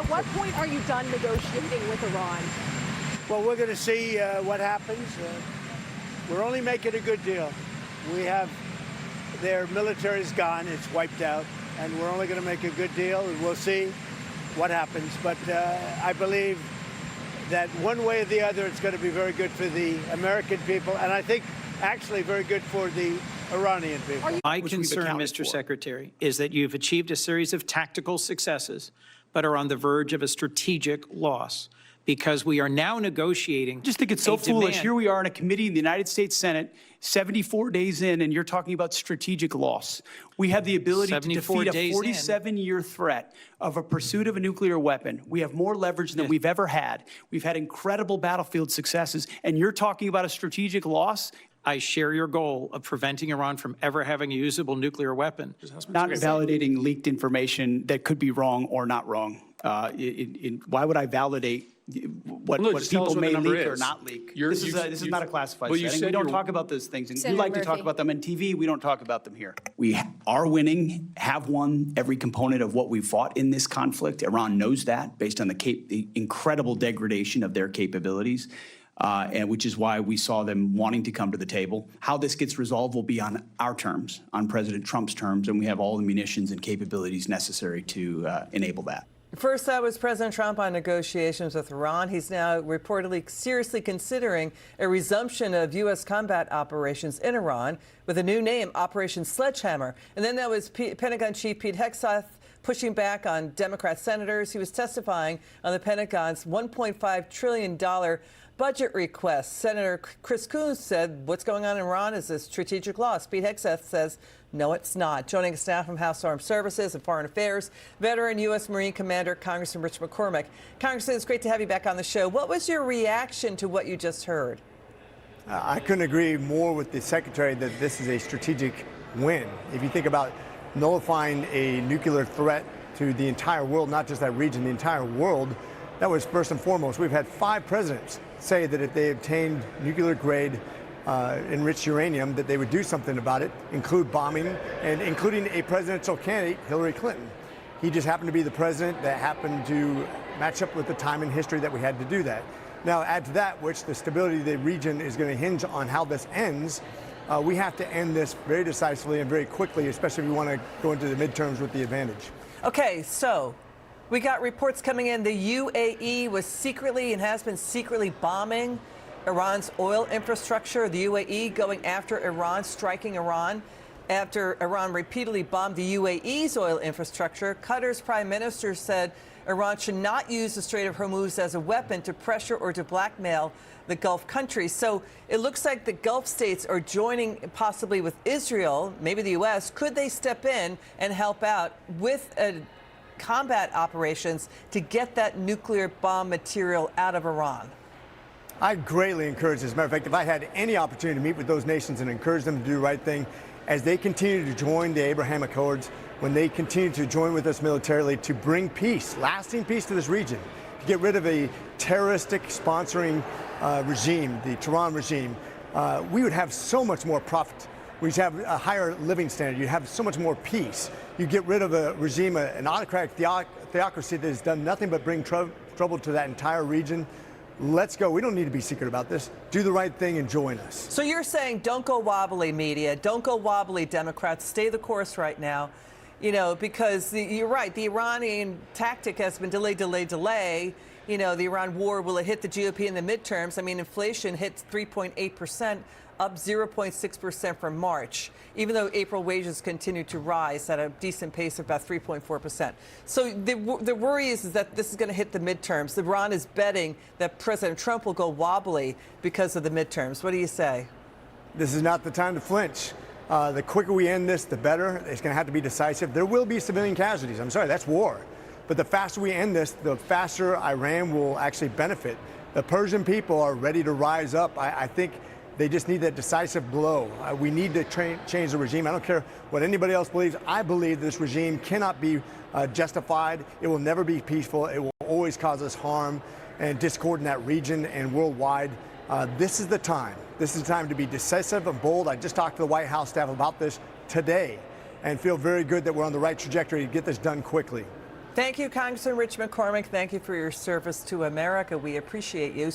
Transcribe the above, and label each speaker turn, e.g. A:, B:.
A: At what point are you done negotiating with Iran?
B: Well, we're going to see what happens. We're only making a good deal. We have their military's gone, it's wiped out, and we're only going to make a good deal, and we'll see what happens. But I believe that one way or the other, it's going to be very good for the American people, and I think actually very good for the Iranian people.
C: My concern, Mr. Secretary, is that you've achieved a series of tactical successes, but are on the verge of a strategic loss, because we are now negotiating.
D: I just think it's so foolish. Here we are in a committee in the United States Senate, 74 days in, and you're talking about strategic loss. We have the ability to defeat a 47-year threat of a pursuit of a nuclear weapon. We have more leverage than we've ever had. We've had incredible battlefield successes, and you're talking about a strategic loss?
C: I share your goal of preventing Iran from ever having a usable nuclear weapon.
D: Not validating leaked information that could be wrong or not wrong. Why would I validate what people may leak or not leak? This is not a classified setting. We don't talk about those things. And you like to talk about them on TV. We don't talk about them here. We are winning, have won every component of what we fought in this conflict. Iran knows that based on the incredible degradation of their capabilities. And which is why we saw them wanting to come to the table. How this gets resolved will be on our terms, on President Trump's terms, and we have all the munitions and capabilities necessary to enable that.
E: First, that was President Trump on negotiations with Iran. He's now reportedly seriously considering a resumption of U.S. combat operations in Iran with a new name, Operation Sledgehammer. And then that was Pentagon Chief Pete Hegseth pushing back on Democrat senators. He was testifying on the Pentagon's $1.5 trillion budget request. Senator Chris Coons said what's going on in Iran is a strategic loss. Pete Hegseth says no, it's not. Joining us now from House Armed Services and Foreign Affairs, veteran U.S. Marine Commander Congressman Rich McCormick. Congressman, it's great to have you back on the show. What was your reaction to what you just heard?
F: I couldn't agree more with the Secretary that this is a strategic win. If you think about nullifying a nuclear threat to the entire world, not just that region, the entire world, that was first and foremost. We've had 5 presidents say that if they obtained nuclear-grade enriched uranium, that they would do something about it, include bombing, and including a presidential candidate, Hillary Clinton. He just happened to be the president that happened to match up with the time in history that we had to do that. Now, add to that, which the stability of the region is going to hinge on how this ends. We have to end this very decisively and very quickly, especially if we want to go into the midterms with the advantage.
E: Okay, so we got reports coming in. The UAE was secretly and has been secretly bombing Iran's oil infrastructure. The UAE going after Iran, striking Iran after Iran repeatedly bombed the UAE's oil infrastructure. Qatar's prime minister said Iran should not use the Strait of Hormuz as a weapon to pressure or to blackmail the Gulf countries. So it looks like the Gulf states are joining possibly with Israel, maybe the U.S. Could they step in and help out with combat operations to get that nuclear bomb material out of Iran?
F: I greatly encourage this. As a matter of fact, if I had any opportunity to meet with those nations and encourage them to do the right thing, as they continue to join the Abraham Accords, when they continue to join with us militarily to bring peace, lasting peace to this region, to get rid of a terroristic sponsoring regime, the Tehran regime, we would have so much more profit. We'd have a higher living standard. You'd have so much more peace. You get rid of a regime, an autocratic theocracy that has done nothing but bring trouble to that entire region. Let's go. We don't need to be secret about this. Do the right thing and join us.
E: So you're saying don't go wobbly, media. Don't go wobbly, Democrats. Stay the course right now. You know, because you're right. The Iranian tactic has been delay, delay, delay. You know, the Iran war, will it hit the GOP in the midterms? I mean, inflation hit 3.8%, up 0.6% from March, even though April wages continue to rise at a decent pace of about 3.4%. So the worry is that this is going to hit the midterms. Iran is betting that President Trump will go wobbly because of the midterms. What do you say?
F: This is not the time to flinch. The quicker we end this, the better. It's going to have to be decisive. There will be civilian casualties. I'm sorry, that's war. But the faster we end this, the faster Iran will actually benefit. The Persian people are ready to rise up. I think they just need that decisive blow. We need to change the regime. I don't care what anybody else believes. I believe this regime cannot be justified. It will never be peaceful. It will always cause us harm and discord in that region and worldwide. This is the time. This is the time to be decisive and bold. I just talked to the White House staff about this today and feel very good that we're on the right trajectory to get this done quickly.
E: Thank you, Congressman Rich McCormick. Thank you for your service to America. We appreciate you.